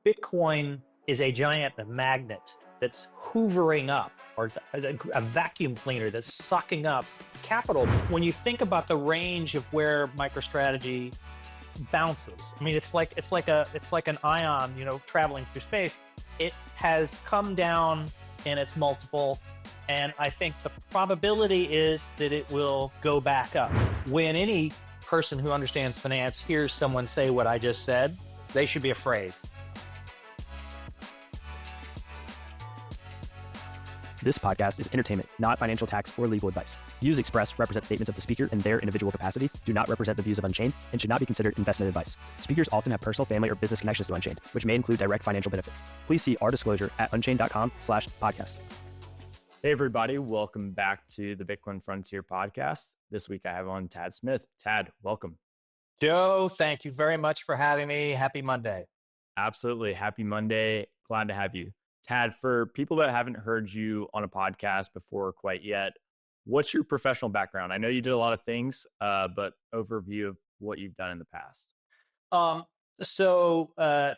Bitcoin is a giant magnet that's hoovering up, or it's a vacuum cleaner that's sucking up capital. When you think about the range of where MicroStrategy bounces, I mean, it's like an ion, traveling through space. It has come down in its multiple, and I think the probability is that it will go back up. When any person who understands finance hears someone say what I just said, they should be afraid. This podcast is entertainment, not financial, tax, or legal advice. Views expressed represent statements of the speaker in their individual capacity, do not represent the views of Unchained, and should not be considered investment advice. Speakers often have personal, family, or business connections to Unchained, which may include direct financial benefits. Please see our disclosure at unchained.com/podcast. Hey everybody, welcome back to the Bitcoin Frontier podcast. This week I have on Tad Smith. Tad, welcome. Joe, thank you very much for having me. Happy Monday. Absolutely. Happy Monday. Glad to have you. Tad, for people that haven't heard you on a podcast before quite yet, what's your professional background? I know you did a lot of things, but overview of what you've done in the past.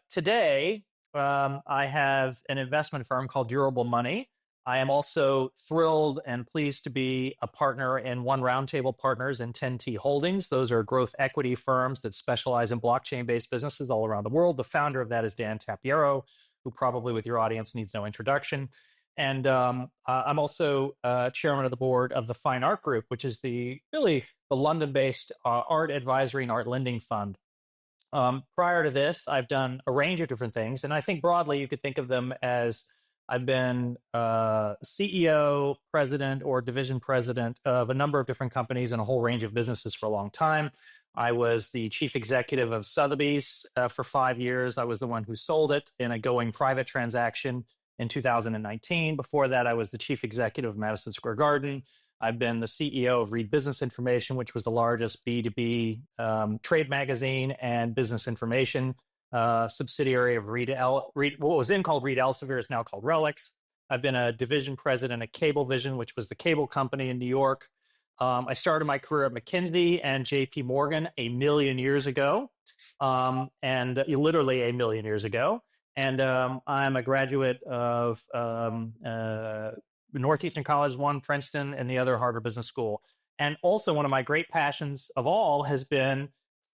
Today, I have an investment firm called Durable Money. I am also thrilled and pleased to be a partner in One Roundtable Partners and 10T Holdings. Those are growth equity firms that specialize in blockchain-based businesses all around the world. The founder of that is Dan Tapiero, who probably with your audience needs no introduction. And I'm also chairman of the board of the Fine Art Group, which is the London-based art advisory and art lending fund. Prior to this, I've done a range of different things. And I think broadly, you could think of them as I've been CEO, president, or division president of a number of different companies and a whole range of businesses for a long time. I was the chief executive of Sotheby's for 5 years. I was the one who sold it in a going private transaction in 2019. Before that, I was the chief executive of Madison Square Garden. I've been the CEO of Read Business Information, which was the largest B2B trade magazine and business information subsidiary of what was then called Reed Elsevier, is now called Relics. I've been a division president at Cablevision, which was the cable company in New York. I started my career at McKinsey and JP Morgan a million years ago, and literally a million years ago. And I'm a graduate of Northeastern College, one Princeton, and the other Harvard Business School. And also one of my great passions of all has been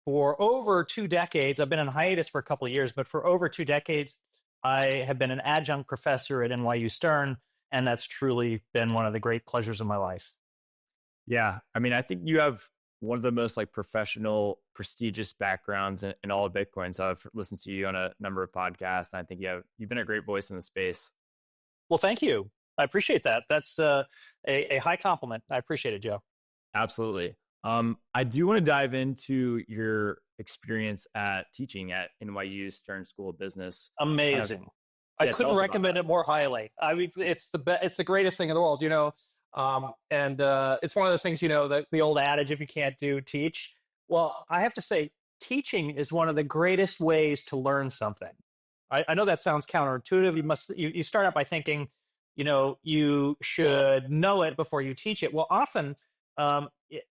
for over 2 decades, I've been in hiatus for a couple of years, but for over 2 decades, I have been an adjunct professor at NYU Stern, and that's truly been one of the great pleasures of my life. Yeah. I mean, I think you have one of the most professional, prestigious backgrounds in all of Bitcoin. So I've listened to you on a number of podcasts, and I think you've been a great voice in the space. Well, thank you. I appreciate that. That's a high compliment. I appreciate it, Joe. Absolutely. I do want to dive into your experience at teaching at NYU Stern School of Business. Amazing. I couldn't recommend it more highly. I mean, it's the greatest thing in the world, and it's one of those things, the old adage, if you can't do, teach. Well, I have to say, teaching is one of the greatest ways to learn something. I know that sounds counterintuitive. You start out by thinking, you should know it before you teach it. Well, often,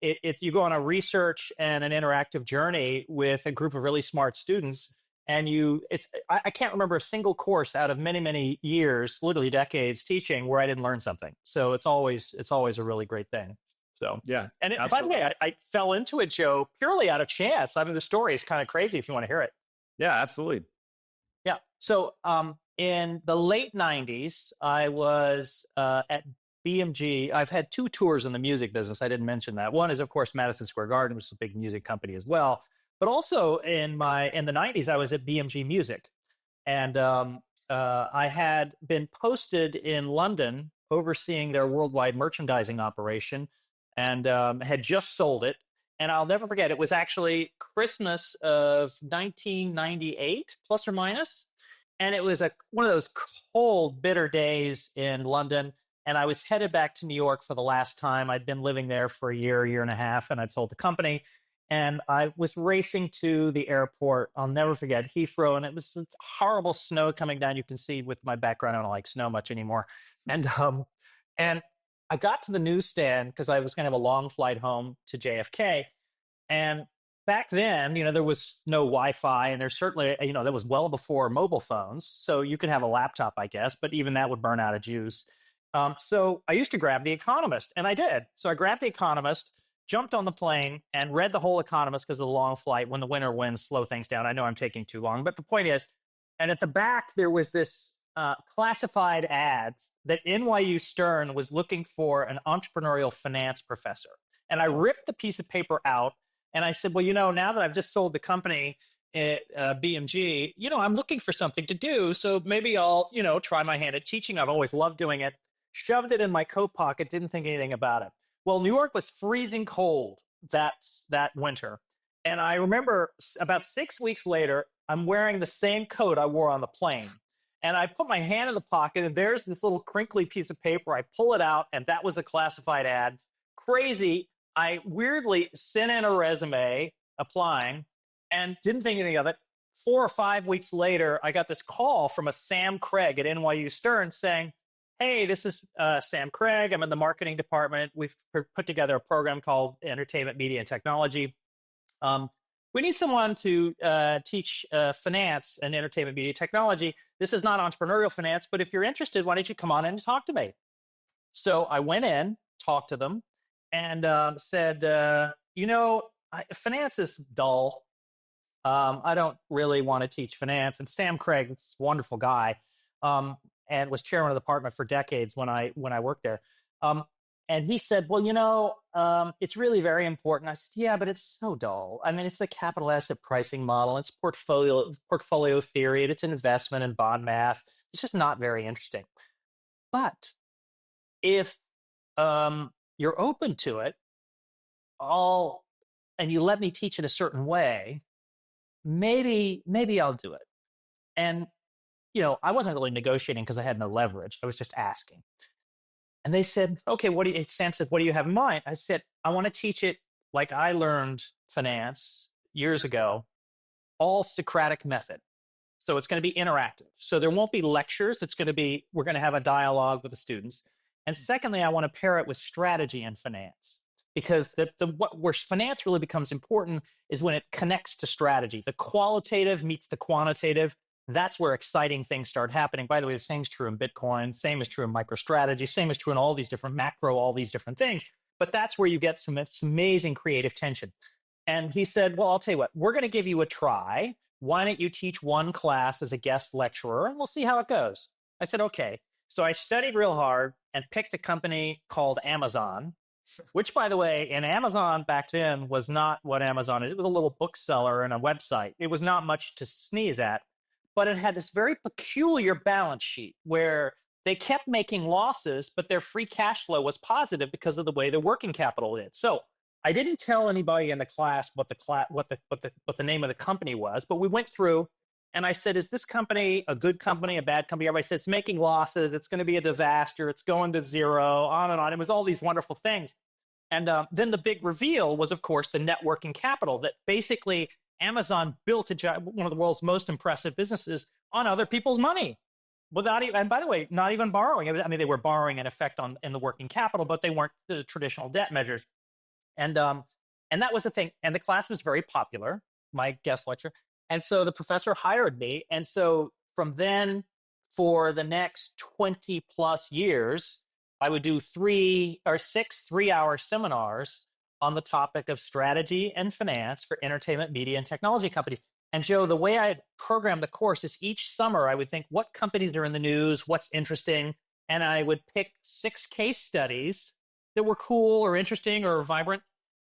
it's you go on a research and an interactive journey with a group of really smart students, and I can't remember a single course out of many, many years, literally decades teaching, where I didn't learn something. So it's always a really great thing. So yeah. And by the way, I fell into it, Joe, purely out of chance. I mean, the story is kind of crazy if you want to hear it. Yeah, absolutely. Yeah. So in the late 90s, I was at BMG. I've had 2 tours in the music business. I didn't mention that. One is, of course, Madison Square Garden, which is a big music company as well. But also in the 90s, I was at BMG Music. And I had been posted in London overseeing their worldwide merchandising operation, and had just sold it. And I'll never forget, it was actually Christmas of 1998, plus or minus. And it was one of those cold, bitter days in London. And I was headed back to New York for the last time. I'd been living there for a year and a half, and I'd sold the company. And I was racing to the airport. I'll never forget Heathrow, and it was horrible snow coming down. You can see with my background, I don't like snow much anymore. And I got to the newsstand because I was going to have a long flight home to JFK. And back then, there was no Wi-Fi, and there's certainly, that was well before mobile phones. So you could have a laptop, I guess, but even that would burn out of juice. So I used to grab The Economist, and I did. So I grabbed The Economist, jumped on the plane, and read the whole Economist because of the long flight. When the winter winds slow things down. I know I'm taking too long, but the point is, and at the back, there was this classified ad that NYU Stern was looking for an entrepreneurial finance professor. And I ripped the piece of paper out, and I said, well, now that I've just sold the company at BMG, I'm looking for something to do. So maybe I'll, try my hand at teaching. I've always loved doing it. Shoved it in my coat pocket, didn't think anything about it. Well, New York was freezing cold that winter. And I remember about 6 weeks later, I'm wearing the same coat I wore on the plane. And I put my hand in the pocket, and there's this little crinkly piece of paper. I pull it out, and that was a classified ad. Crazy. I weirdly sent in a resume applying and didn't think anything of it. 4 or 5 weeks later, I got this call from a Sam Craig at NYU Stern saying, hey, this is Sam Craig. I'm in the marketing department. We've put together a program called Entertainment, Media, and Technology. We need someone to teach finance and entertainment, media, technology. This is not entrepreneurial finance, but if you're interested, why don't you come on in and talk to me? So I went in, talked to them, and said, finance is dull. I don't really want to teach finance. And Sam Craig, this wonderful guy, and was chairman of the department for decades when I worked there. And he said, well, it's really very important. I said, yeah, but it's so dull. I mean, it's the capital asset pricing model. It's portfolio theory. It's investment and bond math. It's just not very interesting. But if you're open to it, and you let me teach it a certain way, maybe I'll do it. And, I wasn't really negotiating because I had no leverage. I was just asking. And they said, okay, Sam said, what do you have in mind? I said, I want to teach it like I learned finance years ago, all Socratic method. So it's going to be interactive. So there won't be lectures. We're going to have a dialogue with the students. And secondly, I want to pair it with strategy and finance, because where finance really becomes important is when it connects to strategy. The qualitative meets the quantitative. That's where exciting things start happening. By the way, the same is true in Bitcoin. Same is true in MicroStrategy. Same is true in all these different macro, all these different things. But that's where you get some amazing creative tension. And he said, well, I'll tell you what, we're going to give you a try. Why don't you teach one class as a guest lecturer, and we'll see how it goes. I said, okay. So I studied real hard and picked a company called Amazon, which, by the way, in Amazon back then was not what Amazon is. It was a little bookseller and a website. It was not much to sneeze at. But it had this very peculiar balance sheet where they kept making losses, but their free cash flow was positive because of the way their working capital is. So I didn't tell anybody in the class what the name of the company was, but we went through, and I said, is this company a good company, a bad company? Everybody said it's making losses, it's going to be a disaster, it's going to zero, on and on. It was all these wonderful things. And then the big reveal was, of course, the net working capital, that basically Amazon built one of the world's most impressive businesses on other people's money, and by the way, not even borrowing. I mean, they were borrowing in effect in the working capital, but they weren't the traditional debt measures. And that was the thing. And the class was very popular, my guest lecture. And so the professor hired me. And so from then, for the next 20 plus years, I would do 6 3-hour seminars on the topic of strategy and finance for entertainment, media, and technology companies. And Joe, the way I programmed the course is each summer I would think, what companies are in the news, what's interesting, and I would pick 6 case studies that were cool or interesting or vibrant.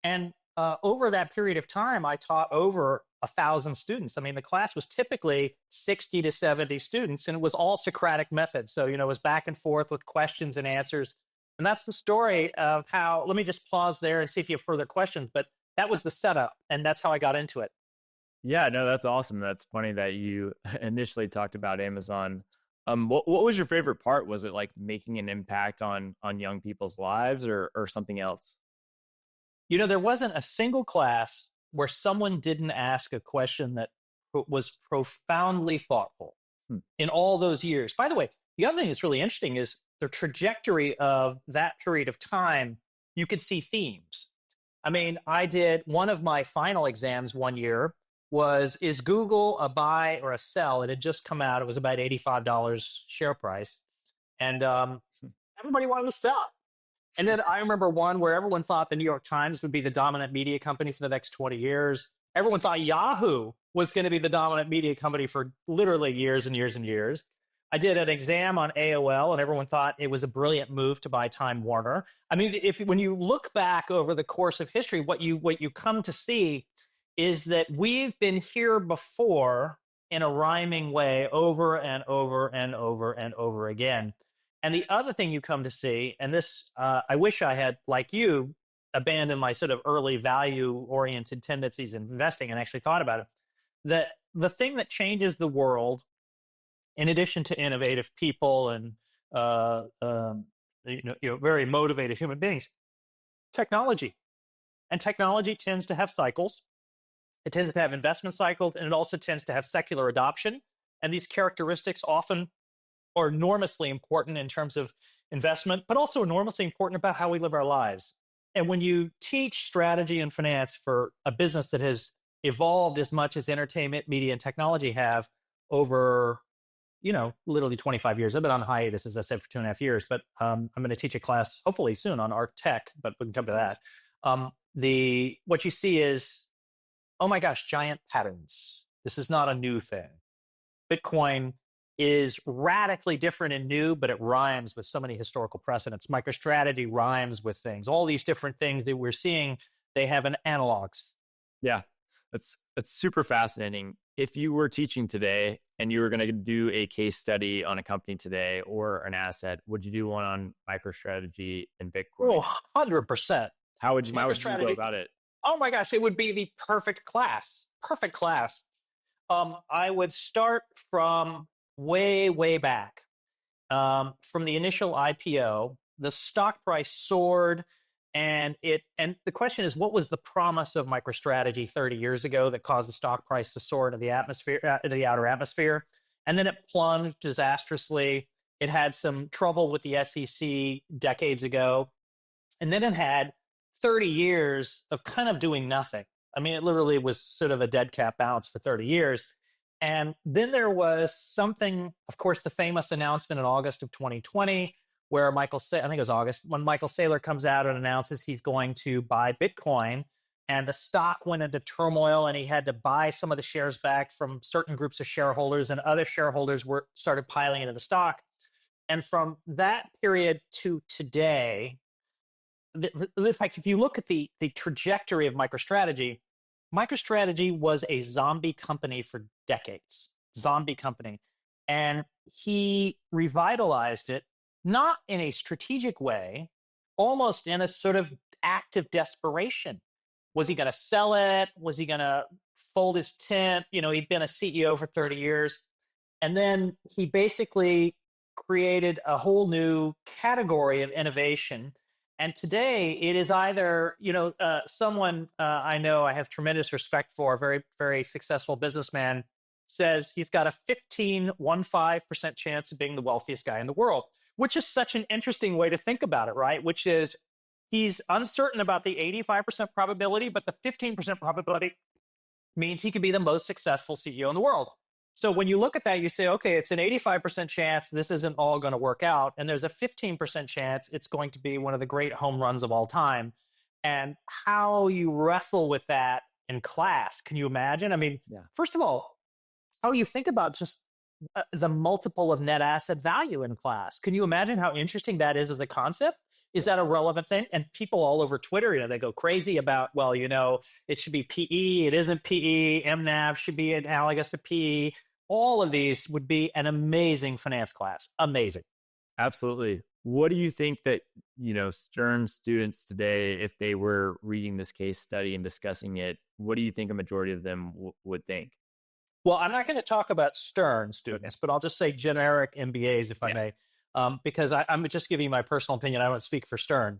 And over that period of time, I taught over 1,000 students. I mean, the class was typically 60 to 70 students, and it was all Socratic method. So, it was back and forth with questions and answers. And that's the story of how, let me just pause there and see if you have further questions, but that was the setup, and that's how I got into it. Yeah, no, that's awesome. That's funny that you initially talked about Amazon. What was your favorite part? Was it like making an impact on young people's lives or something else? There wasn't a single class where someone didn't ask a question that was profoundly thoughtful in all those years. By the way, the other thing that's really interesting is the trajectory of that period of time. You could see themes. I mean, I did one of my final exams one year was, is Google a buy or a sell? It had just come out. It was about $85 share price. And everybody wanted to sell. And then I remember one where everyone thought the New York Times would be the dominant media company for the next 20 years. Everyone thought Yahoo was going to be the dominant media company for literally years and years and years. I did an exam on AOL, and everyone thought it was a brilliant move to buy Time Warner. I mean, when you look back over the course of history, what you come to see is that we've been here before in a rhyming way over and over and over and over again. And the other thing you come to see, and this, I wish I had, like you, abandoned my sort of early value-oriented tendencies in investing and actually thought about it, that the thing that changes the world, in addition to innovative people and very motivated human beings, technology. And technology tends to have cycles. It tends to have investment cycles, and it also tends to have secular adoption. And these characteristics often are enormously important in terms of investment, but also enormously important about how we live our lives. And when you teach strategy and finance for a business that has evolved as much as entertainment, media, and technology have over, literally 25 years. I've been on hiatus, as I said, for 2.5 years, but I'm going to teach a class hopefully soon on art tech, but we can come to that. What you see is, oh my gosh, giant patterns. This is not a new thing. Bitcoin is radically different and new, but it rhymes with so many historical precedents. MicroStrategy rhymes with things. All these different things that we're seeing, they have an analogs. Yeah, that's super fascinating. If you were teaching today and you were going to do a case study on a company today or an asset, would you do one on MicroStrategy and Bitcoin? Oh, 100%. How would you go about it? Oh my gosh, it would be the perfect class. Perfect class. I would start from way back. From the initial IPO, the stock price soared, and the question is, what was the promise of MicroStrategy 30 years ago that caused the stock price to soar into the outer atmosphere? And then it plunged disastrously. It had some trouble with the SEC decades ago, and then it had 30 years of kind of doing nothing. I mean, it literally was sort of a dead cat bounce for 30 years. And then there was something, of course, the famous announcement in August of 2020, where I think it was August, when Michael Saylor comes out and announces he's going to buy Bitcoin, and the stock went into turmoil, and he had to buy some of the shares back from certain groups of shareholders, and other shareholders started piling into the stock. And from that period to today, in fact, if you look at the trajectory of MicroStrategy was a zombie company for decades. Zombie company. And he revitalized it, not in a strategic way, almost in a sort of act of desperation. Was he going to sell it? Was he going to fold his tent? He'd been a CEO for 30 years. And then he basically created a whole new category of innovation. And today it is either, someone I know I have tremendous respect for, a very, very successful businessman, says he's got a 15% chance of being the wealthiest guy in the world, which is such an interesting way to think about it, right? Which is he's uncertain about the 85% probability, but the 15% probability means he could be the most successful CEO in the world. So when you look at that, you say, okay, it's an 85% chance this isn't all going to work out. And there's a 15% chance it's going to be one of the great home runs of all time. And how you wrestle with that in class, can you imagine? I mean, First of all, how you think about just the multiple of net asset value in class. Can you imagine how interesting that is as a concept? Is that a relevant thing? And people all over Twitter, they go crazy about, it should be PE. It isn't PE. MNAV should be analogous to PE. All of these would be an amazing finance class. Amazing. Absolutely. What do you think that, Stern students today, if they were reading this case study and discussing it, what do you think a majority of them would think? Well, I'm not going to talk about Stern students, but I'll just say generic MBAs, if I may. Because I'm just giving you my personal opinion. I don't speak for Stern.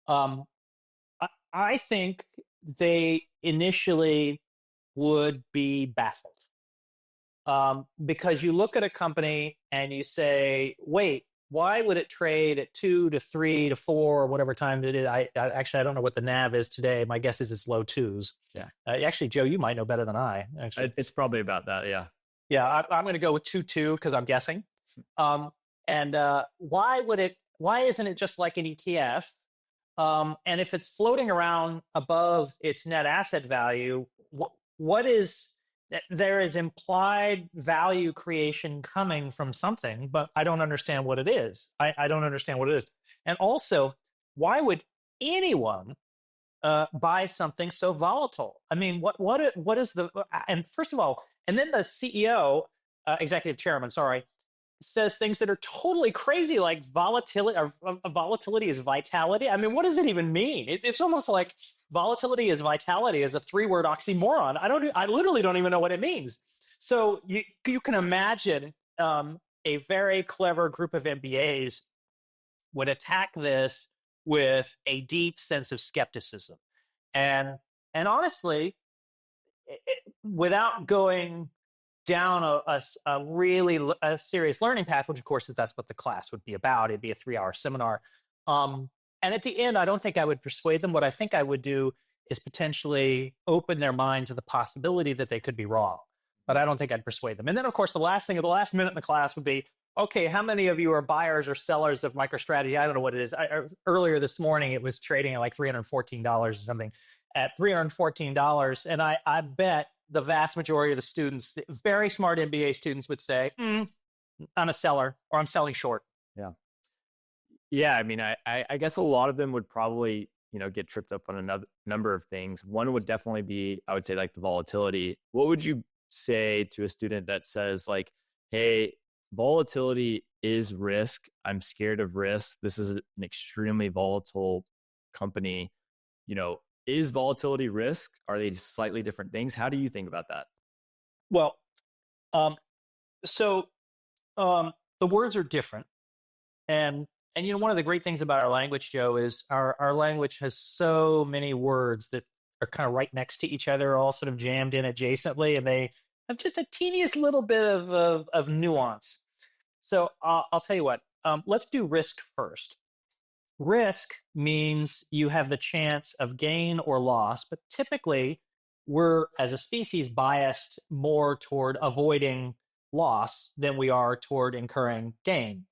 I think they initially would be baffled because you look at a company and you say, wait, why would it trade at 2 to 3 to 4 or whatever time it is? I actually, I don't know what the NAV is today. My guess is it's low twos. Yeah. Actually, Joe, you might know better than I. Actually, It's probably about that. Yeah. yeah, I'm going to go with 2.2 because I'm guessing. Why isn't it just like an ETF? And if it's floating around above its net asset value, there is implied value creation coming from something, but I don't understand what it is. I don't understand what it is. And also, why would anyone buy something so volatile? I mean, what is the, and first of all, and then the CEO, executive chairman, sorry, says things that are totally crazy, like volatility, or volatility is vitality. I mean, what does it even mean? It's almost like volatility is vitality is a 3-word oxymoron. I literally don't even know what it means. So you can imagine a very clever group of MBAs would attack this with a deep sense of skepticism, and honestly, without going down a really serious learning path, which of course that's what the class would be about. It'd be a 3-hour seminar. And at the end, I don't think I would persuade them. What I think I would do is potentially open their mind to the possibility that they could be wrong. But I don't think I'd persuade them. And then, of course, the last thing at the last minute in the class would be, okay, how many of you are buyers or sellers of MicroStrategy? I don't know what it is. Earlier this morning, it was trading at like $314 or something. At $314, and I bet the vast majority of the students, very smart MBA students, would say, I'm a seller or I'm selling short. Yeah. Yeah. I mean, I guess a lot of them would probably, get tripped up on a number of things. One would definitely be, I would say, like the volatility. What would you say to a student that says like, hey, volatility is risk. I'm scared of risk. This is an extremely volatile company. Is volatility risk? Are they slightly different things? How do you think about that? Well, the words are different. And one of the great things about our language, Joe, is our language has so many words that are kind of right next to each other, all sort of jammed in adjacently, and they have just a teeniest little bit of nuance. So I'll tell you what, let's do risk first. Risk means you have the chance of gain or loss, but typically we're, as a species, biased more toward avoiding loss than we are toward incurring gain.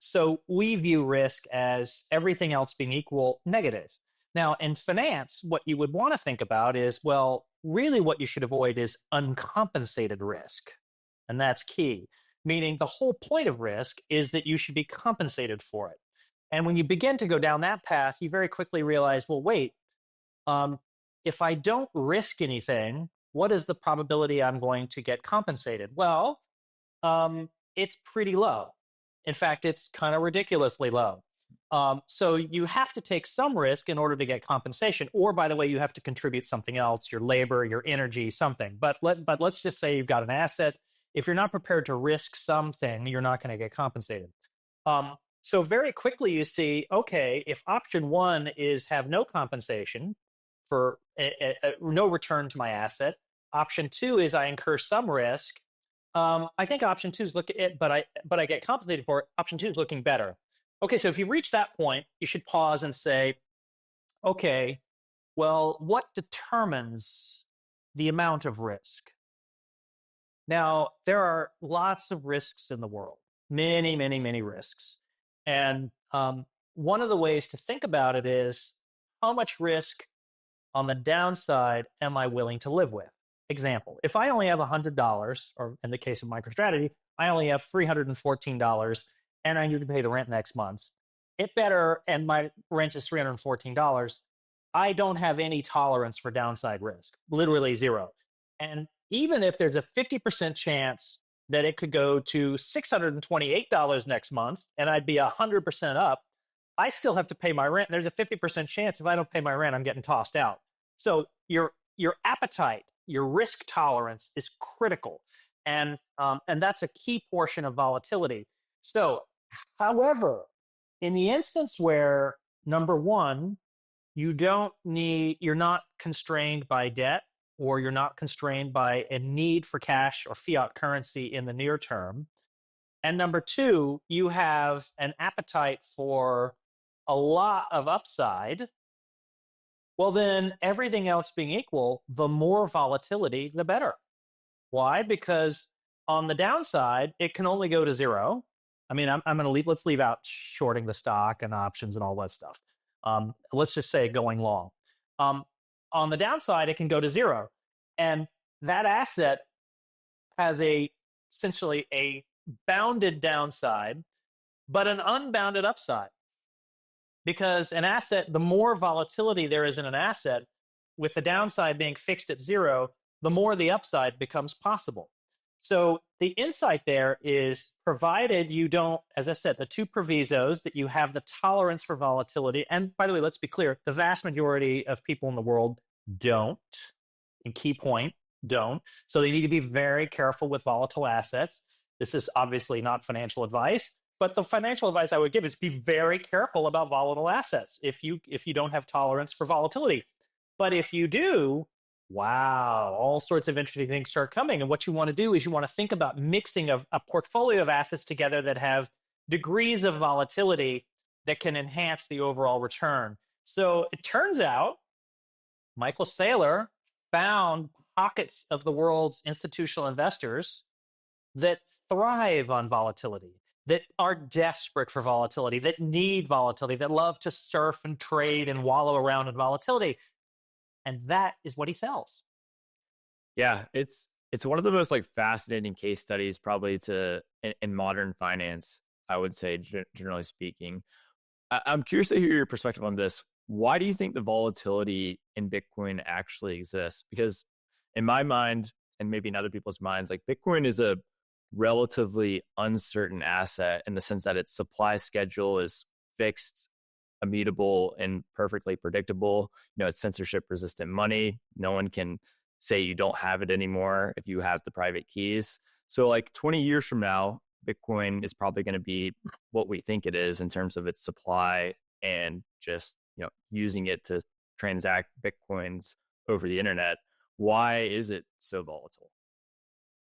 So we view risk as everything else being equal, negative. Now, in finance, what you would want to think about is, well, really what you should avoid is uncompensated risk. And that's key, meaning the whole point of risk is that you should be compensated for it. And when you begin to go down that path, you very quickly realize, well, wait, if I don't risk anything, what is the probability I'm going to get compensated? Well, it's pretty low. In fact, it's kind of ridiculously low. So you have to take some risk in order to get compensation. Or, by the way, you have to contribute something else, your labor, your energy, something. But let's just say you've got an asset. If you're not prepared to risk something, you're not going to get compensated. So very quickly you see, okay, if option one is have no compensation for no return to my asset, option two is I incur some risk. I think option two is but I get compensated for it. Option two is looking better. Okay, so if you reach that point, you should pause and say, okay, well, what determines the amount of risk? Now, there are lots of risks in the world, many, many, many risks. And one of the ways to think about it is, how much risk on the downside am I willing to live with? Example, if I only have $100, or in the case of MicroStrategy, I only have $314, and I need to pay the rent next month. And my rent is $314, I don't have any tolerance for downside risk, literally zero. And even if there's a 50% chance that it could go to $628 next month, and I'd be 100% up, I still have to pay my rent. There's a 50% chance if I don't pay my rent, I'm getting tossed out. So your appetite, your risk tolerance is critical, and that's a key portion of volatility. So, however, in the instance where, number one, you're not constrained by debt, or you're not constrained by a need for cash or fiat currency in the near term, And number two, you have an appetite for a lot of upside. Well, then everything else being equal, the more volatility, the better. Why? Because on the downside, it can only go to zero. I mean, I'm going to leave, let's leave out shorting the stock and options and all that stuff. Let's just say going long. On the downside, it can go to zero. And that asset has essentially a bounded downside, but an unbounded upside. Because an asset, the more volatility there is in an asset, with the downside being fixed at zero, the more the upside becomes possible. So the insight there is, provided you don't, as I said, the two provisos, that you have the tolerance for volatility. And by the way, let's be clear, the vast majority of people in the world don't. And key point, don't. So they need to be very careful with volatile assets. This is obviously not financial advice, but the financial advice I would give is be very careful about volatile assets if you don't have tolerance for volatility. But if you do, wow, all sorts of interesting things start coming. And what you want to do is you want to think about mixing a portfolio of assets together that have degrees of volatility that can enhance the overall return. So it turns out Michael Saylor found pockets of the world's institutional investors that thrive on volatility, that are desperate for volatility, that need volatility, that love to surf and trade and wallow around in volatility. And that is what he sells. Yeah, it's one of the most like fascinating case studies probably in modern finance, I would say, generally speaking. I'm curious to hear your perspective on this. Why do you think the volatility in Bitcoin actually exists? Because in my mind, and maybe in other people's minds, like Bitcoin is a relatively uncertain asset in the sense that its supply schedule is fixed, immutable, and perfectly predictable. It's censorship resistant money. No one can say you don't have it anymore if you have the private keys. So like 20 years from now, Bitcoin is probably going to be what we think it is in terms of its supply, and just using it to transact Bitcoins over the internet. Why is it so volatile?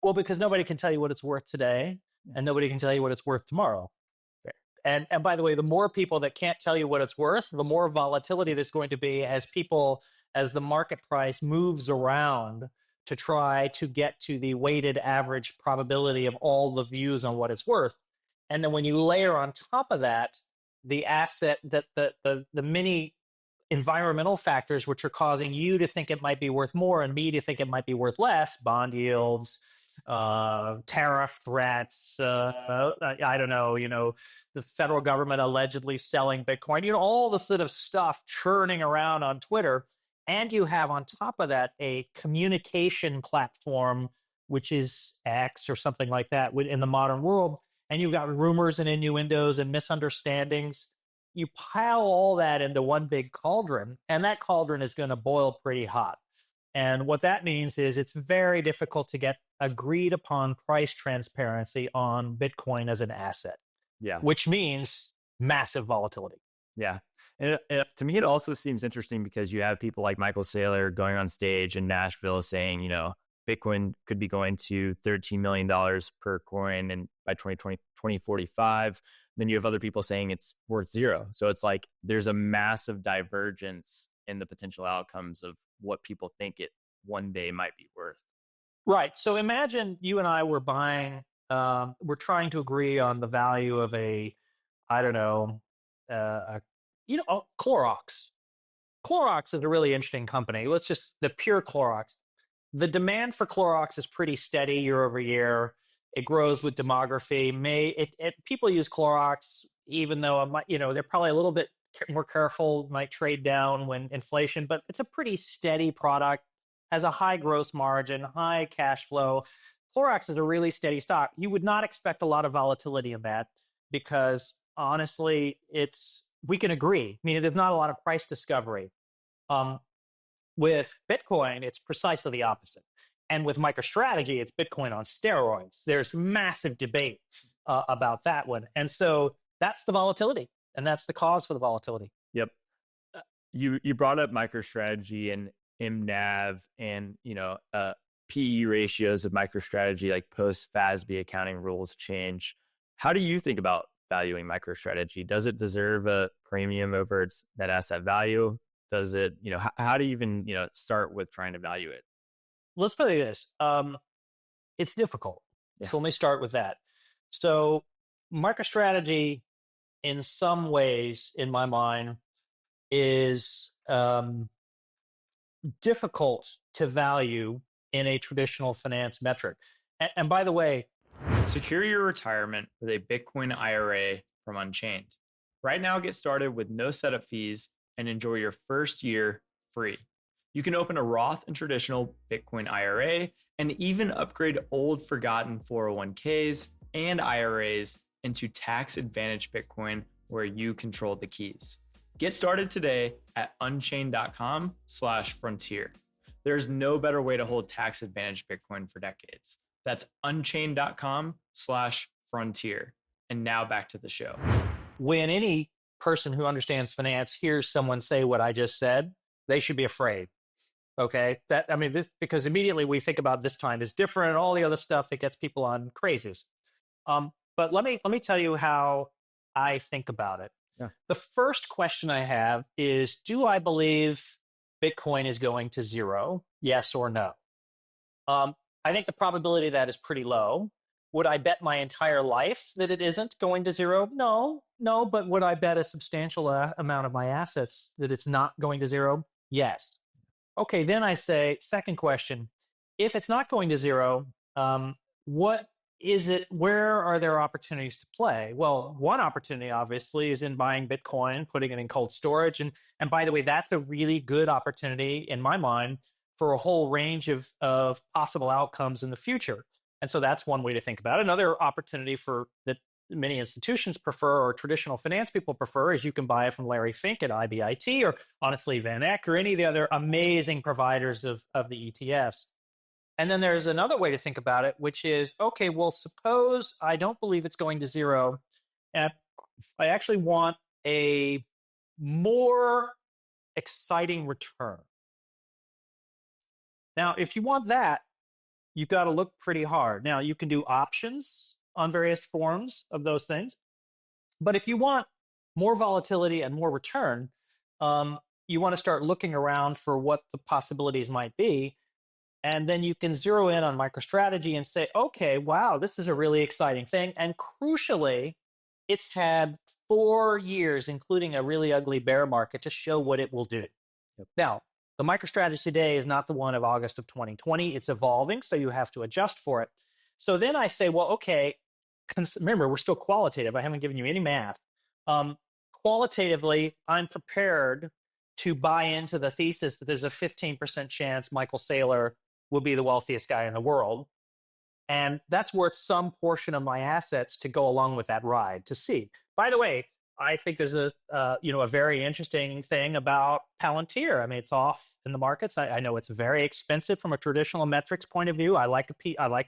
Well, because nobody can tell you what it's worth today, and nobody can tell you what it's worth tomorrow. And by the way, the more people that can't tell you what it's worth, the more volatility there's going to be as the market price moves around to try to get to the weighted average probability of all the views on what it's worth. And then when you layer on top of that the asset, that the many environmental factors which are causing you to think it might be worth more and me to think it might be worth less, bond yields, tariff threats, I don't know, the federal government allegedly selling Bitcoin, all the sort of stuff churning around on Twitter. And you have on top of that a communication platform, which is X or something like that in the modern world. And you've got rumors and innuendos and misunderstandings. You pile all that into one big cauldron, and that cauldron is going to boil pretty hot. And what that means is it's very difficult to get agreed upon price transparency on Bitcoin as an asset. Yeah. Which means massive volatility. Yeah. And to me, it also seems interesting because you have people like Michael Saylor going on stage in Nashville saying, Bitcoin could be going to $13 million per coin and by 2045. Then you have other people saying it's worth zero. So it's like there's a massive divergence in the potential outcomes of what people think it one day might be worth. Right. So imagine you and I were buying, we're trying to agree on the value of Clorox. Clorox is a really interesting company. The pure Clorox. The demand for Clorox is pretty steady year over year. It grows with demography. People use Clorox, even though they're probably a little bit more careful, might trade down when inflation, but it's a pretty steady product, has a high gross margin, high cash flow. Clorox is a really steady stock. You would not expect a lot of volatility in that because honestly, we can agree. There's not a lot of price discovery. With Bitcoin, it's precisely the opposite. And with MicroStrategy, it's Bitcoin on steroids. There's massive debate about that one. And so that's the volatility, and that's the cause for the volatility. Yep. You brought up MicroStrategy and MNAV and, PE ratios of MicroStrategy, like post FASB accounting rules change. How do you think about valuing MicroStrategy? Does it deserve a premium over its net asset value? Does it, how do you even, start with trying to value it? Let's put it like this. It's difficult. Yeah. So let me start with that. So MicroStrategy, in some ways, in my mind, is difficult to value in a traditional finance metric. And by the way, secure your retirement with a Bitcoin IRA from Unchained. Right now, get started with no setup fees and enjoy your first year free. You can open a Roth and traditional Bitcoin IRA and even upgrade old forgotten 401ks and IRAs into tax advantage Bitcoin where you control the keys. Get started today at unchained.com/frontier. There's no better way to hold tax advantage Bitcoin for decades. That's unchained.com/frontier. And now back to the show. When any person who understands finance hears someone say what I just said, they should be afraid. Okay, because immediately we think about this time is different and all the other stuff that gets people on crazes. But let me tell you how I think about it. Yeah. The first question I have is, do I believe Bitcoin is going to zero? Yes or no? I think the probability of that is pretty low. Would I bet my entire life that it isn't going to zero? No. But would I bet a substantial amount of my assets that it's not going to zero? Yes. Okay, then I say, second question, if it's not going to zero, what is it? Where are there opportunities to play? Well, one opportunity, obviously, is in buying Bitcoin, putting it in cold storage. And by the way, that's a really good opportunity in my mind for a whole range of possible outcomes in the future. And so that's one way to think about it. Another opportunity that many institutions prefer or traditional finance people prefer is you can buy it from Larry Fink at IBIT or honestly Van Eck or any of the other amazing providers of the ETFs. And then there's another way to think about it, which is, okay, well, suppose I don't believe it's going to zero, and I actually want a more exciting return. Now, if you want that, you've got to look pretty hard. Now, you can do options on various forms of those things. But if you want more volatility and more return, you want to start looking around for what the possibilities might be. And then you can zero in on MicroStrategy and say, okay, wow, this is a really exciting thing. And crucially, it's had 4 years, including a really ugly bear market, to show what it will do. Yep. Now, the MicroStrategy today is not the one of August of 2020. It's evolving, so you have to adjust for it. So then I say, well, okay, remember, we're still qualitative. I haven't given you any math. Qualitatively, I'm prepared to buy into the thesis that there's a 15% chance Michael Saylor will be the wealthiest guy in the world. And that's worth some portion of my assets to go along with that ride to see. By the way, I think there's a very interesting thing about Palantir. I mean, it's off in the markets. I know it's very expensive from a traditional metrics point of view. I like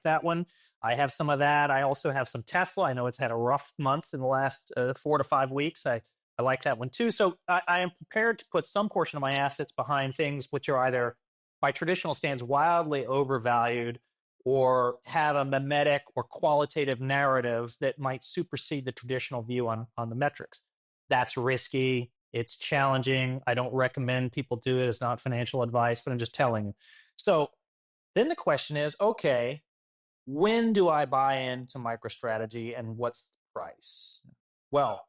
that one. I have some of that. I also have some Tesla. I know it's had a rough month in the last 4 to 5 weeks. I like that one too. So I am prepared to put some portion of my assets behind things which are either, by traditional standards, wildly overvalued or have a mimetic or qualitative narrative that might supersede the traditional view on the metrics. That's risky. It's challenging. I don't recommend people do it. It's not financial advice, but I'm just telling you. So then the question is, okay, when do I buy into MicroStrategy and what's the price? Well,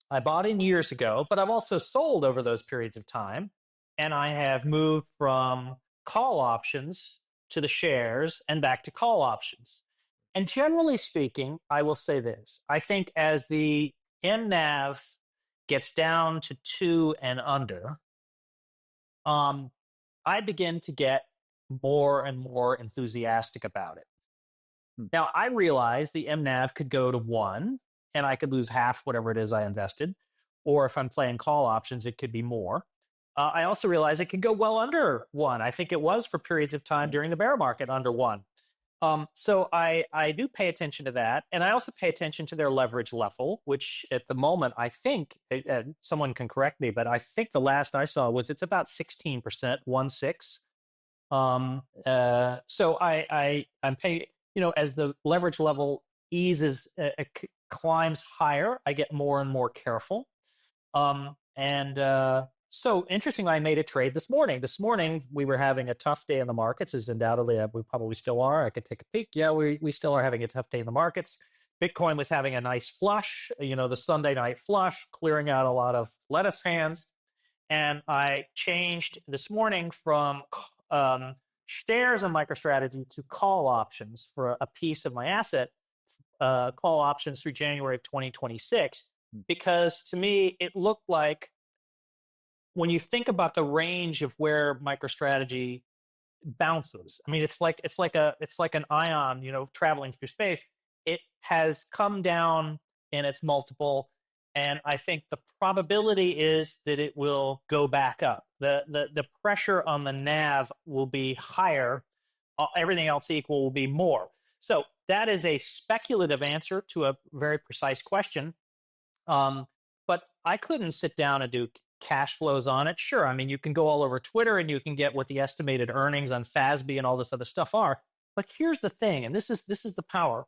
I bought in years ago, but I've also sold over those periods of time. And I have moved from call options to the shares and back to call options. And generally speaking, I will say this. I think as the MNAV gets down to 2 and under, I begin to get more and more enthusiastic about it. Now, I realize the MNAV could go to 1 and I could lose half whatever it is I invested. Or if I'm playing call options, it could be more. I also realize it can go well under 1. I think it was for periods of time during the bear market under 1. So I do pay attention to that. And I also pay attention to their leverage level, which at the moment, I think, someone can correct me, but I think the last I saw was it's about 16%, 1.6. So I'm paying, as the leverage level climbs higher, I get more and more careful. So interestingly, I made a trade this morning. This morning, we were having a tough day in the markets, as undoubtedly we probably still are. I could take a peek. Yeah, we still are having a tough day in the markets. Bitcoin was having a nice flush, the Sunday night flush, clearing out a lot of lettuce hands. And I changed this morning from shares in MicroStrategy to call options for a piece of my asset, call options through January of 2026, because to me, it looked like when you think about the range of where MicroStrategy bounces, I mean, it's like an ion, traveling through space. It has come down in its multiple, and I think the probability is that it will go back up. The pressure on the NAV will be higher. Everything else equal will be more. So that is a speculative answer to a very precise question. But I couldn't sit down and do cash flows on it. Sure, I mean, you can go all over Twitter and you can get what the estimated earnings on FASB and all this other stuff are. But here's the thing, and this is the power.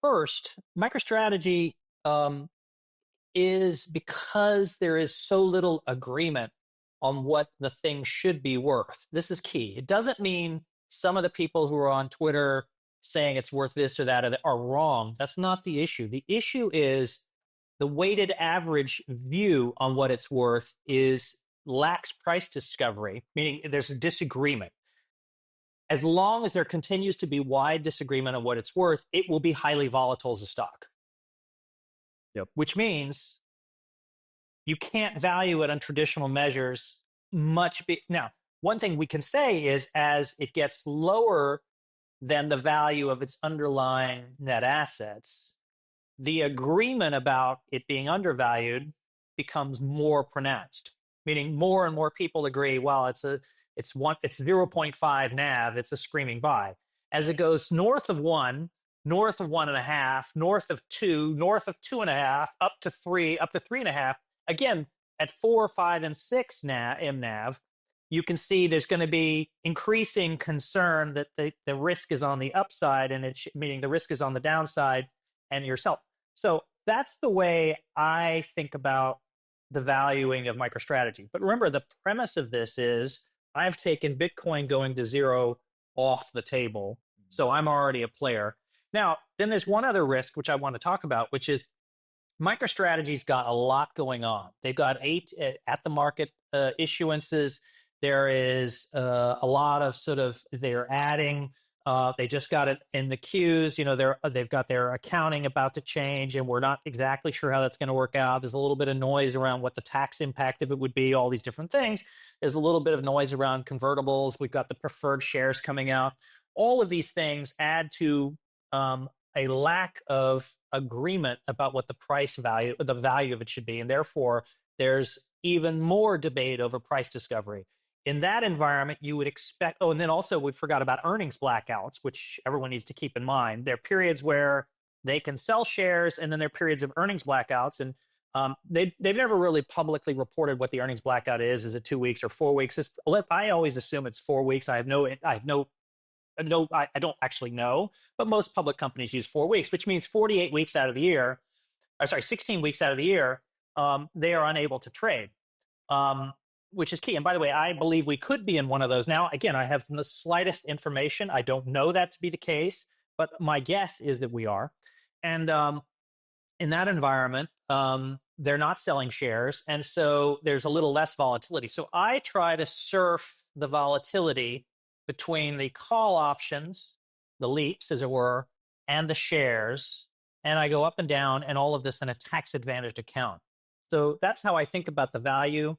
First, MicroStrategy is, because there is so little agreement on what the thing should be worth. This is key. It doesn't mean some of the people who are on Twitter saying it's worth this or that are wrong. That's not the issue. The issue is the weighted average view on what it's worth lacks price discovery, meaning there's a disagreement. As long as there continues to be wide disagreement on what it's worth, it will be highly volatile as a stock. Yep. Which means you can't value it on traditional measures much. Now, one thing we can say is as it gets lower than the value of its underlying net assets, the agreement about it being undervalued becomes more pronounced, meaning more and more people agree, well, it's 0.5 NAV, it's a screaming buy. As it goes north of 1, north of 1.5, north of 2, north of 2.5, up to 3, up to 3.5, again, at 4, 5, and 6 MNAV, you can see there's going to be increasing concern that the risk is on the upside, and meaning the risk is on the downside and yourself. So that's the way I think about the valuing of MicroStrategy. But remember, the premise of this is I've taken Bitcoin going to zero off the table, so I'm already a player. Now, then there's one other risk which I want to talk about, which is MicroStrategy's got a lot going on. They've got 8 at-the-market issuances. There is a lot of they're adding. They just got it in the queues. They've got their accounting about to change, and we're not exactly sure how that's going to work out. There's a little bit of noise around what the tax impact of it would be, all these different things. There's a little bit of noise around convertibles. We've got the preferred shares coming out. All of these things add to a lack of agreement about what the value of it should be, and therefore there's even more debate over price discovery. In that environment, you would expect, and then also we forgot about earnings blackouts, which everyone needs to keep in mind. There are periods where they can sell shares, and then there are periods of earnings blackouts, and they've never really publicly reported what the earnings blackout is. Is it 2 weeks or 4 weeks? I always assume it's 4 weeks. I don't actually know, but most public companies use 4 weeks, which means 48 weeks out of the year, 16 weeks out of the year, they are unable to trade. Which is key. And by the way, I believe we could be in one of those. Now, again, I have the slightest information. I don't know that to be the case, but my guess is that we are. And in that environment, they're not selling shares. And so there's a little less volatility. So I try to surf the volatility between the call options, the leaps, as it were, and the shares. And I go up and down, and all of this in a tax-advantaged account. So that's how I think about the value.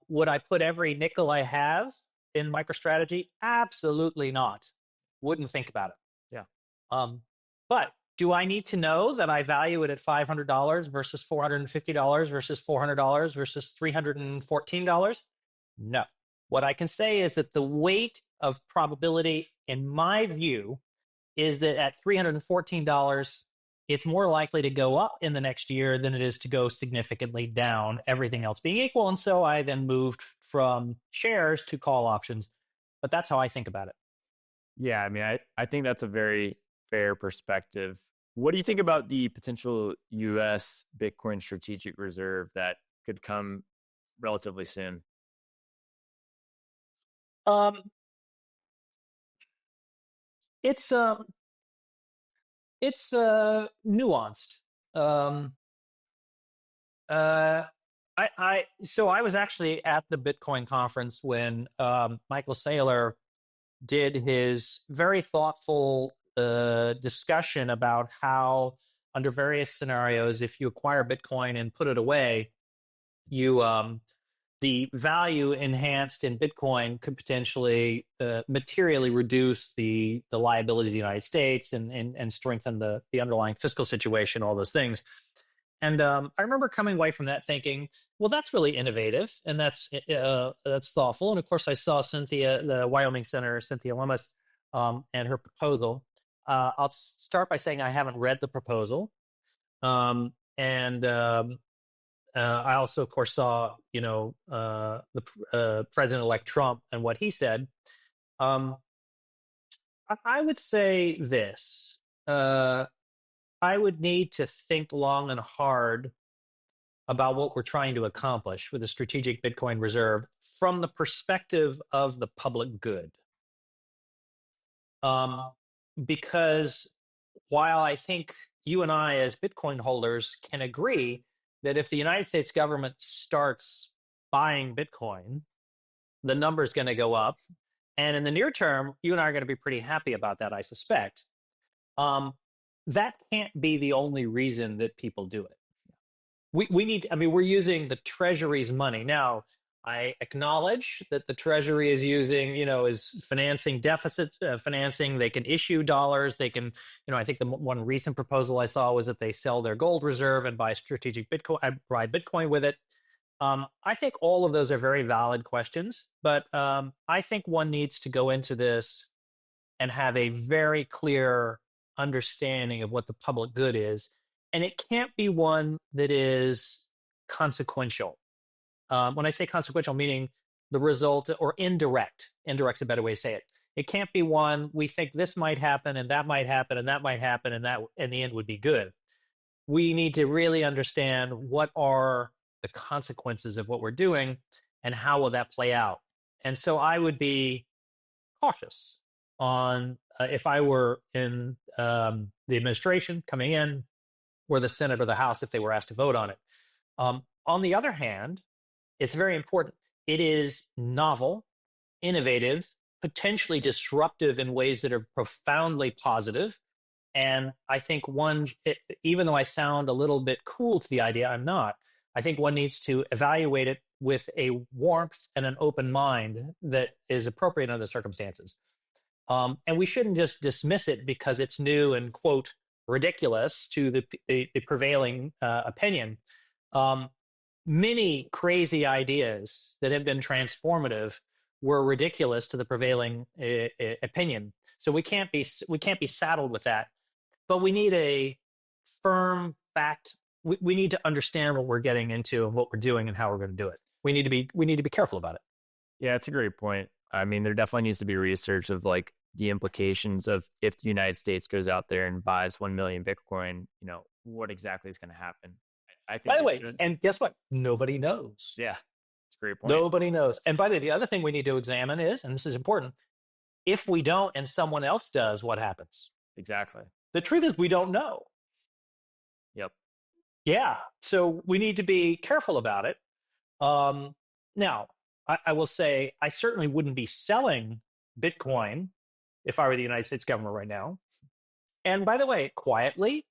Would I put every nickel I have in MicroStrategy? Absolutely not. Wouldn't think about it. Yeah. But do I need to know that I value it at $500 versus $450 versus $400 versus $314? No. What I can say is that the weight of probability, in my view, is that at $314, it's more likely to go up in the next year than it is to go significantly down, everything else being equal. And so I then moved from shares to call options. But that's how I think about it. Yeah, I mean, I think that's a very fair perspective. What do you think about the potential US Bitcoin strategic reserve that could come relatively soon? Um, it's nuanced. Um, uh, so I was actually at the Bitcoin conference when Michael Saylor did his very thoughtful discussion about how, under various scenarios, if you acquire Bitcoin and put it away, you the value enhanced in Bitcoin could potentially materially reduce the liability of the United States and strengthen the underlying fiscal situation, all those things. And I remember coming away from that thinking, well, that's really innovative and that's thoughtful. And of course, I saw the Wyoming Senator Cynthia Lummis, and her proposal. I'll start by saying I haven't read the proposal, and I also, of course, saw the President-elect Trump and what he said. Um, I would say this. I would need to think long and hard about what we're trying to accomplish with the strategic Bitcoin reserve from the perspective of the public good. Because while I think you and I, as Bitcoin holders, can agree that if the United States government starts buying Bitcoin, the number is going to go up. And in the near term, you and I are going to be pretty happy about that, I suspect. That can't be the only reason that people do it. We need, I mean, we're using the Treasury's money. Now, I acknowledge that the Treasury is using, is financing deficit financing. They can issue dollars. They can, I think the one recent proposal I saw was that they sell their gold reserve and buy strategic Bitcoin, buy Bitcoin with it. I think all of those are very valid questions, but I think one needs to go into this and have a very clear understanding of what the public good is. And it can't be one that is consequential. When I say consequential, meaning the result, or indirect's a better way to say it. It can't be one, we think this might happen and that might happen and that might happen and that in the end would be good. We need to really understand what are the consequences of what we're doing and how will that play out. And so I would be cautious on if I were in the administration coming in, or the Senate or the House if they were asked to vote on it. On the other hand, it's very important. It is novel, innovative, potentially disruptive in ways that are profoundly positive. And I think even though I sound a little bit cool to the idea, I'm not. I think one needs to evaluate it with a warmth and an open mind that is appropriate under the circumstances. And we shouldn't just dismiss it because it's new and, quote, ridiculous to the prevailing opinion. Many crazy ideas that have been transformative were ridiculous to the prevailing opinion. So we can't be saddled with that. But we need a firm fact. We need to understand what we're getting into and what we're doing and how we're going to do it. We need to be careful about it. Yeah, it's a great point. I mean, there definitely needs to be research of like the implications of if the United States goes out there and buys 1 million Bitcoin, what exactly is going to happen. I think by the way, and guess what? Nobody knows. Yeah, it's a great point. Nobody knows. And by the way, the other thing we need to examine is, and this is important, if we don't and someone else does, what happens? Exactly. The truth is we don't know. Yep. Yeah. So we need to be careful about it. Now, I will say I certainly wouldn't be selling Bitcoin if I were the United States government right now. And by the way, quietly,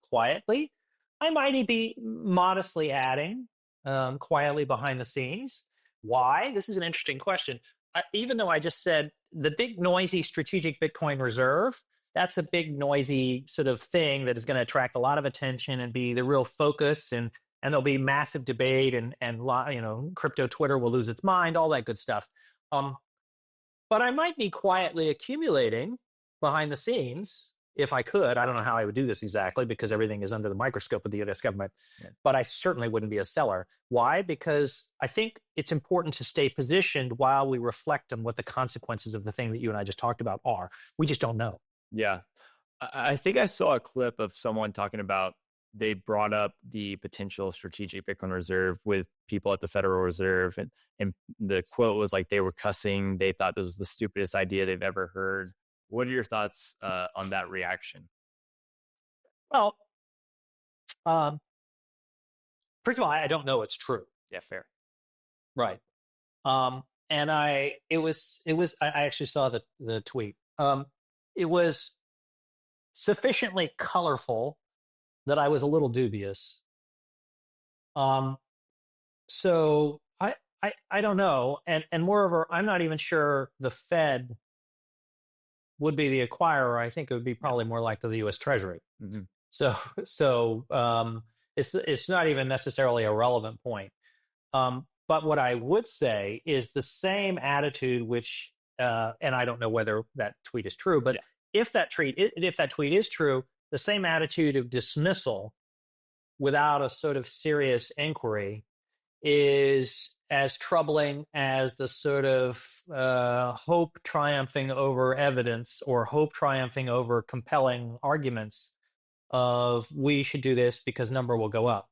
I might be modestly adding, quietly behind the scenes. Why? This is an interesting question. Even though I just said the big noisy strategic Bitcoin reserve, that's a big noisy sort of thing that is going to attract a lot of attention and be the real focus, and there'll be massive debate and crypto Twitter will lose its mind, all that good stuff. But I might be quietly accumulating behind the scenes if I could, I don't know how I would do this exactly because everything is under the microscope of the US government, but I certainly wouldn't be a seller. Why? Because I think it's important to stay positioned while we reflect on what the consequences of the thing that you and I just talked about are. We just don't know. Yeah. I think I saw a clip of someone talking about they brought up the potential strategic Bitcoin reserve with people at the Federal Reserve. And the quote was like, they were cussing. They thought this was the stupidest idea they've ever heard. What are your thoughts on that reaction? Well, first of all, I don't know it's true. Yeah, fair. Right. And I actually saw the tweet. It was sufficiently colorful that I was a little dubious. So I don't know. And moreover, I'm not even sure the Fed would be the acquirer. I think it would be probably more like the US Treasury. Mm-hmm. So it's not even necessarily a relevant point. But what I would say is the same attitude, which, and I don't know whether that tweet is true, but if that tweet is true, the same attitude of dismissal without a sort of serious inquiry is as troubling as the sort of hope triumphing over evidence or hope triumphing over compelling arguments of we should do this because number will go up.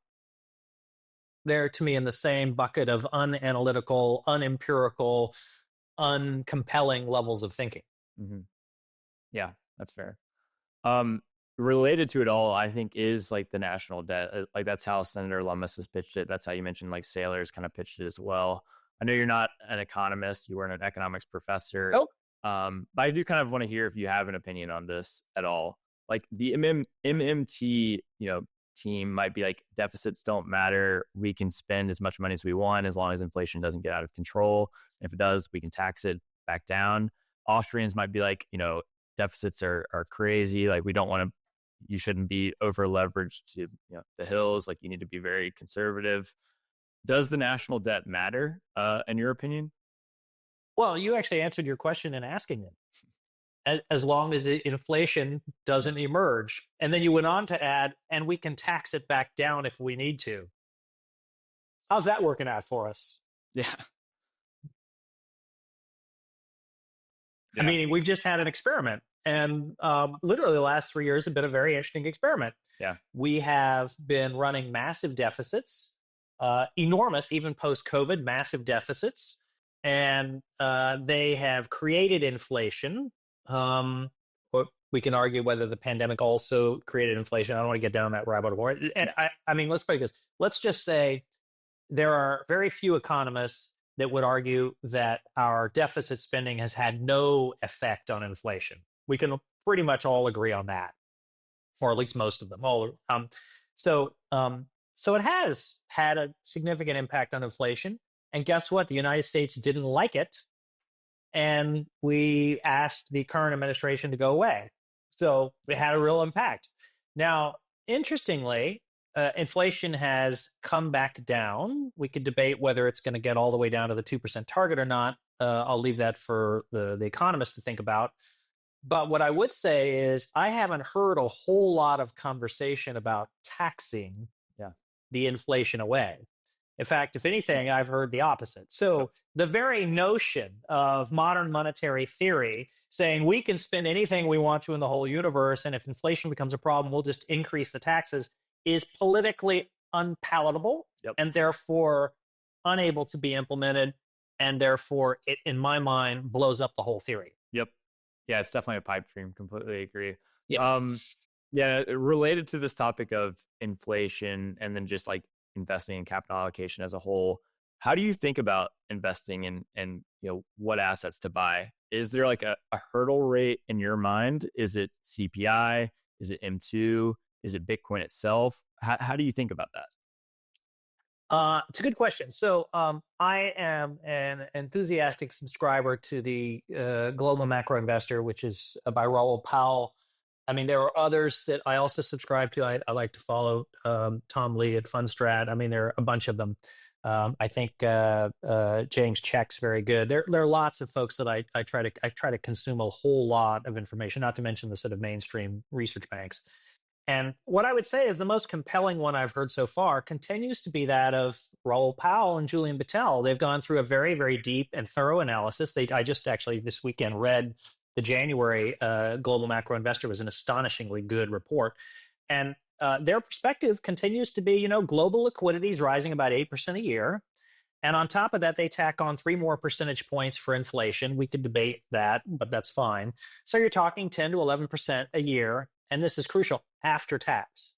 They're, to me, in the same bucket of unanalytical, unempirical, uncompelling levels of thinking. Mm-hmm. Yeah, that's fair. Related to it all, I think, is like the national debt. Like that's how Senator Lummis has pitched it. That's how you mentioned like Saylor's kind of pitched it as well. I know you're not an economist. You weren't an economics professor. Nope. But I do kind of want to hear if you have an opinion on this at all. Like the MMT, team might be like, deficits don't matter. We can spend as much money as we want as long as inflation doesn't get out of control. And if it does, we can tax it back down. Austrians might be like, deficits are crazy. Like you shouldn't be over leveraged to the hills. Like you need to be very conservative. Does the national debt matter in your opinion? Well, you actually answered your question in asking it. As long as inflation doesn't emerge. And then you went on to add, and we can tax it back down if we need to. How's that working out for us? Yeah. I mean, we've just had an experiment. And literally the last 3 years have been a very interesting experiment. Yeah. We have been running massive deficits, enormous, even post-COVID, massive deficits. And they have created inflation. Or we can argue whether the pandemic also created inflation. I don't want to get down that rabbit hole. And I mean, let's put it this. Let's just say there are very few economists that would argue that our deficit spending has had no effect on inflation. We can pretty much all agree on that, or at least most of them. So it has had a significant impact on inflation. And guess what? The United States didn't like it. And we asked the current administration to go away. So it had a real impact. Now, interestingly, inflation has come back down. We could debate whether it's going to get all the way down to the 2% target or not. I'll leave that for the economists to think about. But what I would say is I haven't heard a whole lot of conversation about taxing the inflation away. In fact, if anything, I've heard the opposite. So the very notion of modern monetary theory saying we can spend anything we want to in the whole universe, and if inflation becomes a problem, we'll just increase the taxes, is politically unpalatable and therefore unable to be implemented. And therefore, it, in my mind, blows up the whole theory. Yep. Yeah, it's definitely a pipe dream. Completely agree. Yeah. Related to this topic of inflation and then just like investing in capital allocation as a whole, how do you think about investing in what assets to buy? Is there like a hurdle rate in your mind? Is it CPI? Is it M2? Is it Bitcoin itself? How do you think about that? It's a good question. So I am an enthusiastic subscriber to the Global Macro Investor, which is by Raoul Pal. I mean, there are others that I also subscribe to. I like to follow Tom Lee at Fundstrat. I mean, there are a bunch of them. I think James Check's very good. There are lots of folks that I try to consume a whole lot of information, not to mention the sort of mainstream research banks. And what I would say is the most compelling one I've heard so far continues to be that of Raoul Pal and Julian Battelle. They've gone through a very, very deep and thorough analysis. I just actually this weekend read the January Global Macro Investor. Was an astonishingly good report. And their perspective continues to be, global liquidity is rising about 8% a year. And on top of that, they tack on 3 more percentage points for inflation. We could debate that, but that's fine. So you're talking 10 to 11% a year. And this is crucial, after tax.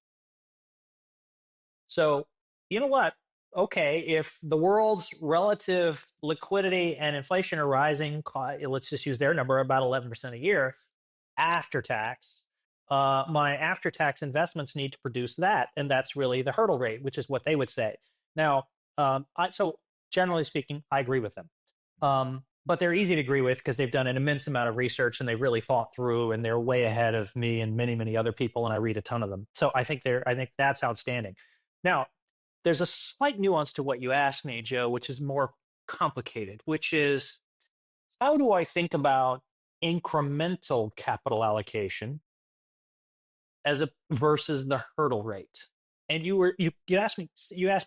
So you know what? Okay, if the world's relative liquidity and inflation are rising, let's just use their number, about 11% a year, after tax, my after-tax investments need to produce that, and that's really the hurdle rate, which is what they would say. Now, so generally speaking, I agree with them, but they're easy to agree with because they've done an immense amount of research and they've really thought through, and they're way ahead of me and many, many other people, and I read a ton of them. So I think that's outstanding. Now, there's a slight nuance to what you asked me, Joe, which is more complicated, which is how do I think about incremental capital allocation versus the hurdle rate? And you asked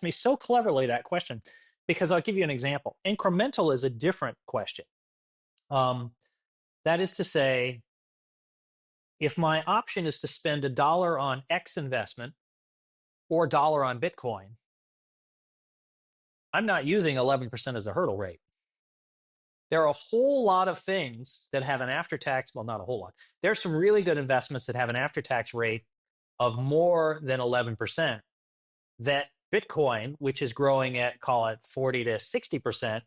me so cleverly that question, because I'll give you an example. Incremental is a different question. That is to say, if my option is to spend $1 on X investment or $1 on Bitcoin, I'm not using 11% as a hurdle rate. There are a whole lot of things that have an after-tax, well, not a whole lot. There's some really good investments that have an after-tax rate of more than 11% that Bitcoin, which is growing at, call it 40 to 60%,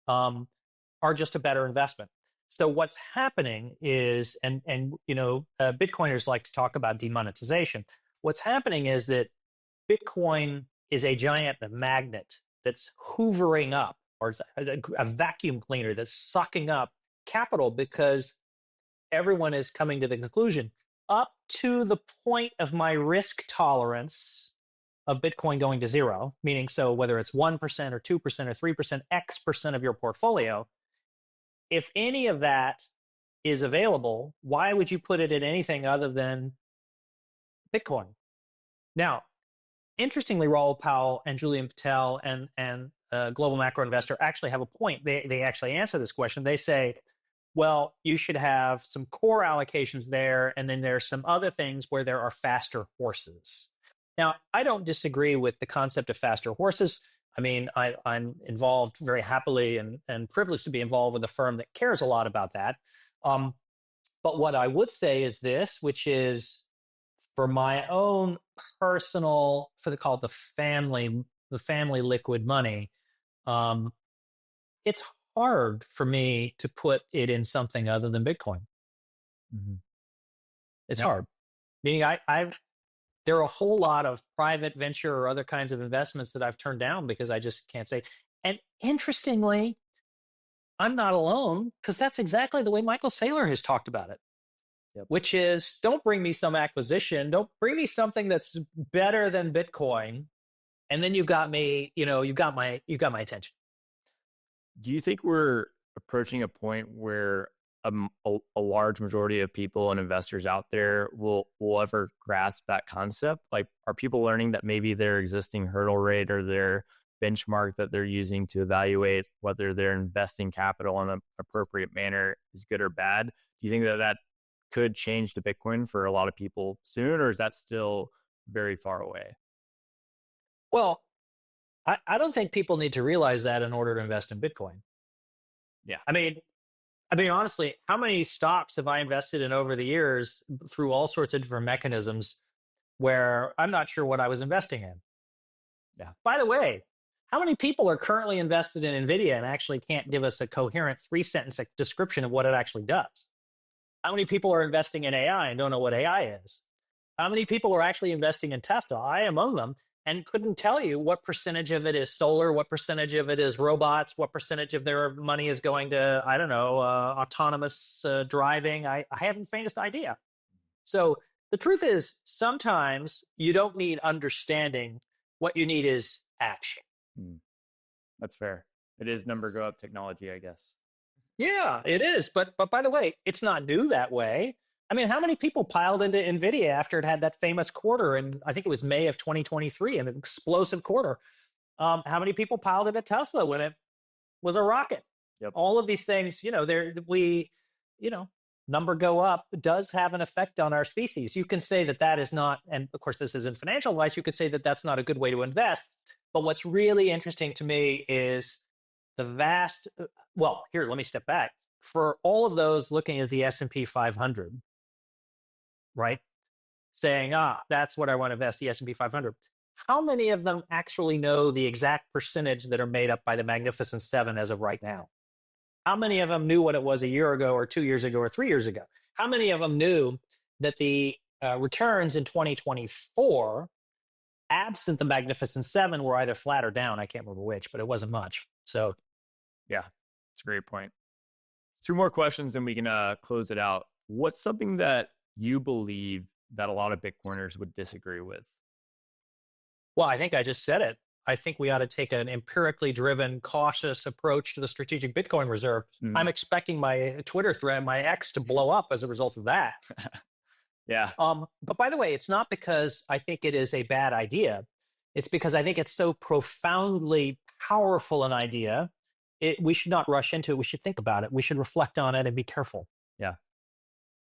are just a better investment. So what's happening is, and Bitcoiners like to talk about demonetization. What's happening is that Bitcoin is a giant magnet that's hoovering up, or a vacuum cleaner that's sucking up capital, because everyone is coming to the conclusion, up to the point of my risk tolerance of Bitcoin going to zero, meaning so whether it's 1% or 2% or 3%, X% of your portfolio, if any of that is available, why would you put it in anything other than Bitcoin? Now, interestingly, Raoul Pal and Julian Patel and Global Macro Investor actually have a point. They actually answer this question. They say, well, you should have some core allocations there, and then there's some other things where there are faster horses. Now, I don't disagree with the concept of faster horses. I mean, I'm involved very happily and privileged to be involved with a firm that cares a lot about that. But what I would say is this, which is for my own personal, call it the family liquid money, it's hard for me to put it in something other than Bitcoin. Mm-hmm. It's hard. Meaning there are a whole lot of private venture or other kinds of investments that I've turned down because I just can't say. And interestingly, I'm not alone, because that's exactly the way Michael Saylor has talked about it. Yep. Which is, don't bring me some acquisition. Don't bring me something that's better than Bitcoin. And then you've got me, you've got my attention. Do you think we're approaching a point where a large majority of people and investors out there will ever grasp that concept? Like, are people learning that maybe their existing hurdle rate or their benchmark that they're using to evaluate whether they're investing capital in an appropriate manner is good or bad? Do you think that could change to Bitcoin for a lot of people soon, or is that still very far away? Well, I don't think people need to realize that in order to invest in Bitcoin. Yeah. I mean, honestly, how many stocks have I invested in over the years through all sorts of different mechanisms where I'm not sure what I was investing in? Yeah. By the way, how many people are currently invested in NVIDIA and actually can't give us a coherent 3-sentence description of what it actually does? How many people are investing in AI and don't know what AI is? How many people are actually investing in Tesla? I among them, and couldn't tell you what percentage of it is solar, what percentage of it is robots, what percentage of their money is going to, I don't know, autonomous driving. I haven't the faintest idea. So the truth is, sometimes you don't need understanding. What you need is action. That's fair. It is number go up technology, I guess. Yeah, it is. But by the way, it's not new that way. I mean, how many people piled into NVIDIA after it had that famous quarter? And I think it was May of 2023, an explosive quarter. How many people piled into Tesla when it was a rocket? Yep. All of these things, number go up does have an effect on our species. You can say that is not, and of course this isn't financial advice, you could say that that's not a good way to invest. But what's really interesting to me is here, let me step back. For all of those looking at the S&P 500, right, saying, that's what I want to invest, the S&P 500. How many of them actually know the exact percentage that are made up by the Magnificent Seven as of right now? How many of them knew what it was a year ago or 2 years ago or 3 years ago? How many of them knew that the returns in 2024, absent the Magnificent Seven, were either flat or down? I can't remember which, but it wasn't much. So, yeah, it's a great point. 2 more questions and we can close it out. What's something that you believe that a lot of Bitcoiners would disagree with? Well, I think I just said it. I think we ought to take an empirically driven, cautious approach to the strategic Bitcoin reserve. I'm expecting my Twitter thread, my X, to blow up as a result of that. Yeah. But by the way, it's not because I think it is a bad idea. It's because I think it's so profoundly powerful an idea. We should not rush into it. We should think about it. We should reflect on it and be careful. Yeah,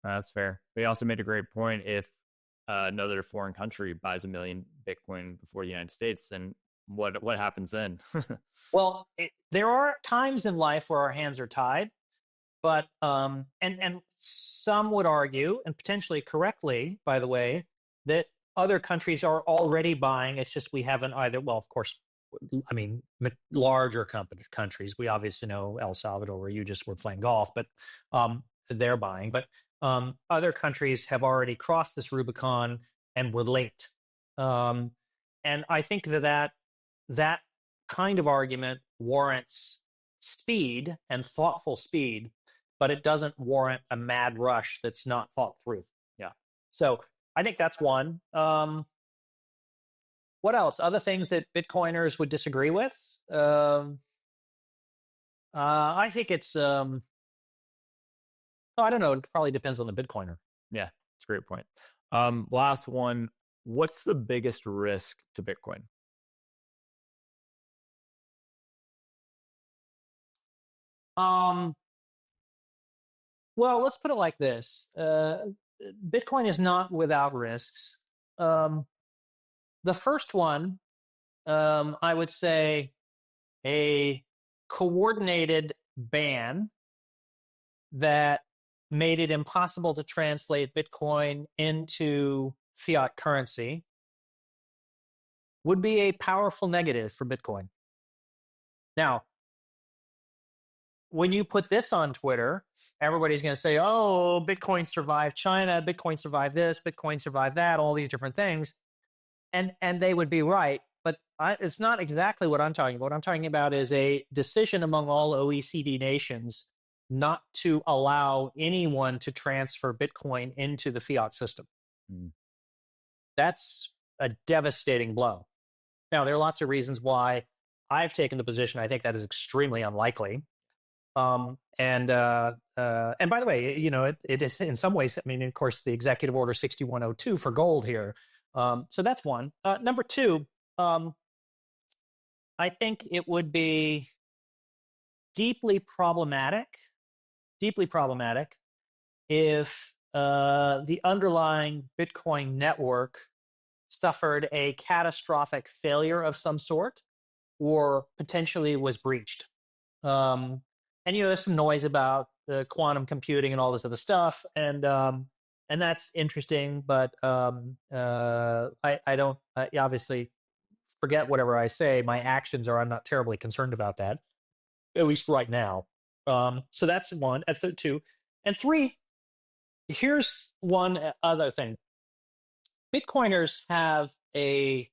that's fair. But he also made a great point. If another foreign country buys 1 million Bitcoin before the United States, then what happens then? Well, there are times in life where our hands are tied, but and some would argue, and potentially correctly, by the way, that other countries are already buying. It's just we haven't either. Well, of course, I mean, larger countries. We obviously know El Salvador, where you just were playing golf, but they're buying. But other countries have already crossed this Rubicon and were late. And I think that kind of argument warrants speed and thoughtful speed, but it doesn't warrant a mad rush that's not thought through. Yeah. So I think that's one. What else? Other things that Bitcoiners would disagree with? I think it's, I don't know. It probably depends on the Bitcoiner. Yeah, it's a great point. Last one. What's the biggest risk to Bitcoin? Well, let's put it like this. Bitcoin is not without risks. The first one, I would say a coordinated ban that made it impossible to translate Bitcoin into fiat currency would be a powerful negative for Bitcoin. Now, when you put this on Twitter, everybody's going to say, oh, Bitcoin survived China, Bitcoin survived this, Bitcoin survived that, all these different things. And they would be right. But it's not exactly what I'm talking about. What I'm talking about is a decision among all OECD nations not to allow anyone to transfer Bitcoin into the fiat system. That's a devastating blow. Now, there are lots of reasons why I've taken the position. I think that is extremely unlikely. And by the way, it is in some ways, I mean, of course, the Executive Order 6102 for gold here. So that's one. Number two, I think it would be deeply problematic if the underlying Bitcoin network suffered a catastrophic failure of some sort or potentially was breached. And there's some noise about the quantum computing and all this other stuff, and that's interesting. But I don't obviously forget whatever I say. My actions are. I'm not terribly concerned about that, at least right now. So that's one. That's two, and three. Here's one other thing. Bitcoiners have a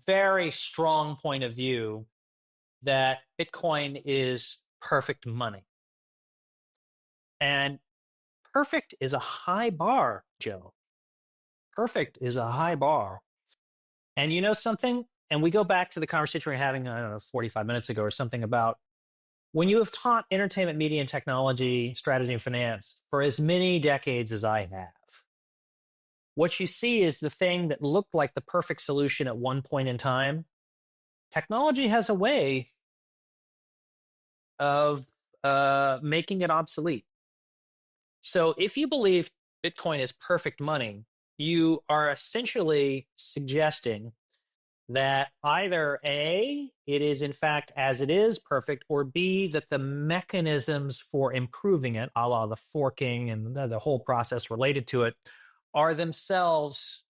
very strong point of view that Bitcoin is perfect money. And perfect is a high bar, Joe. Perfect is a high bar. And you know something? And we go back to the conversation we were having, I don't know, 45 minutes ago or something about when you have taught entertainment, media, and technology, strategy, and finance for as many decades as I have, what you see is the thing that looked like the perfect solution at one point in time. Technology has a way of making it obsolete. So if you believe Bitcoin is perfect money, you are essentially suggesting that either A, it is in fact as it is perfect, or B, that the mechanisms for improving it, a la the forking and the whole process related to it, are themselves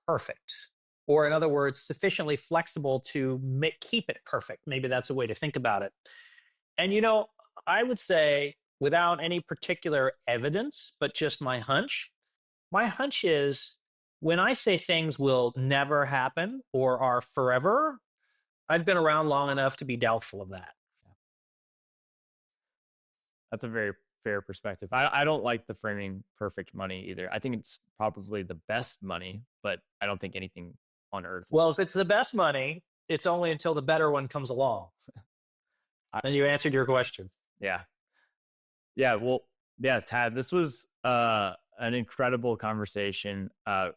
perfect. Or in other words, sufficiently flexible to keep it perfect. Maybe that's a way to think about it. And, I would say without any particular evidence, but just my hunch is when I say things will never happen or are forever, I've been around long enough to be doubtful of that. That's a very fair perspective. I don't like the framing perfect money either. I think it's probably the best money, but I don't think anything on earth. Well, if it's the best money, it's only until the better one comes along. Then you answered your question. Yeah. Well, Tad, this was an incredible conversation.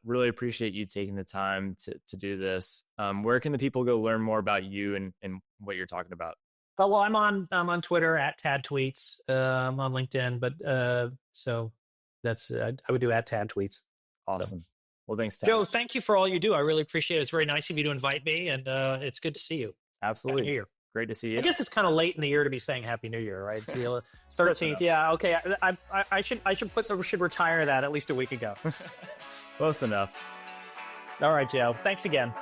Really appreciate you taking the time to do this. Where can the people go learn more about you and what you're talking about? Well, I'm on Twitter at Tad Tweets. I'm on LinkedIn, but so that's I would do at Tad Tweets. Awesome. So. Well, thanks, Tad. Joe. Thank you for all you do. I really appreciate it. It's very nice of you to invite me, and it's good to see you. Absolutely. Happy New Year. Great to see you. I guess it's kind of late in the year to be saying Happy New Year, right? It's 13th. Yeah. Okay. I should retire that at least a week ago. Close enough. All right, Joe. Thanks again.